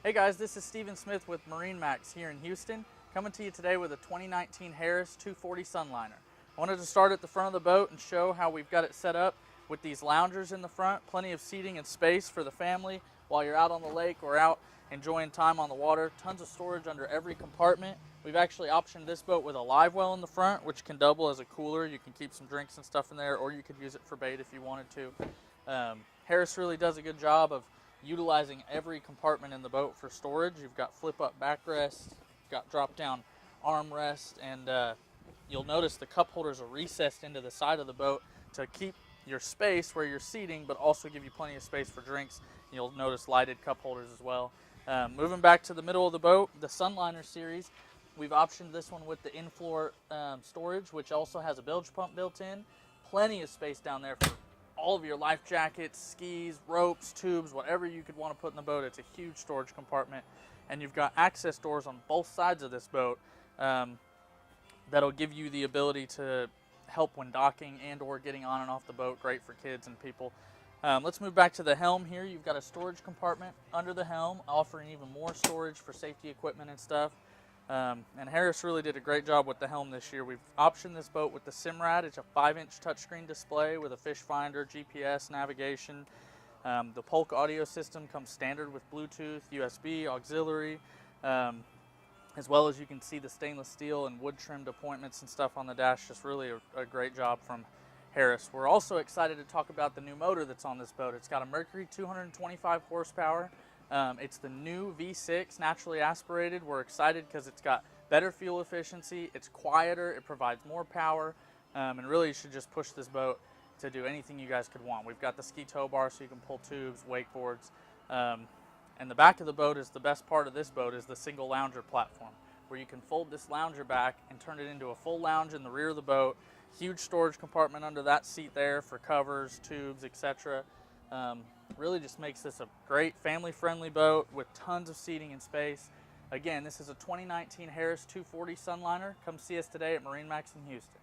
Hey guys, this is Steven Smith with MarineMax here in Houston, coming to you today with a 2019 Harris 240 Sunliner. I wanted to start at the front of the boat and show how we've got it set up with these loungers in the front, plenty of seating and space for the family while you're out on the lake or out enjoying time on the water. Tons of storage under every compartment. We've actually optioned this boat with a livewell in the front, which can double as a cooler. You can keep some drinks and stuff in there, or you could use it for bait if you wanted to. Harris really does a good job of utilizing every compartment in the boat for storage. You've got flip-up backrests, you've got drop-down armrests, and you'll notice the cup holders are recessed into the side of the boat to keep your space where you're seating, but also give you plenty of space for drinks. You'll notice lighted cup holders as well. Moving back to the middle of the boat, the Sunliner series, we've optioned this one with the in-floor storage, which also has a bilge pump built in. Plenty of space down there for all of your life jackets, skis, ropes, tubes, whatever you could want to put in the boat. It's a huge storage compartment. And you've got access doors on both sides of this boat that'll give you the ability to help when docking and or getting on and off the boat. Great for kids and people. Let's move back to the Helm here. You've got a storage compartment under the Helm, offering even more storage for safety equipment and stuff. And Harris really did a great job with the Helm this year. We've optioned this boat with the Simrad. It's a 5-inch touchscreen display with a fish finder, GPS, navigation. The Polk audio system comes standard with Bluetooth, USB, auxiliary, as well as you can see the stainless steel and wood trimmed appointments and stuff on the dash. Just really a great job from Harris. We're also excited to talk about the new motor that's on this boat. It's got a Mercury 225 horsepower. It's the new V6 naturally aspirated. We're excited because it's got better fuel efficiency, it's quieter, it provides more power, and really you should just push this boat to do anything you guys could want. We've got the ski tow bar so you can pull tubes, wakeboards, and the back of the boat is the best part of this boat is the single lounger platform, where you can fold this lounger back and turn it into a full lounge in the rear of the boat. Huge storage compartment under that seat there for covers, tubes, etc. Really just makes this a great family-friendly boat with tons of seating and space. Again, this is a 2019 Harris 240 Sunliner. Come see us today at MarineMax in Houston.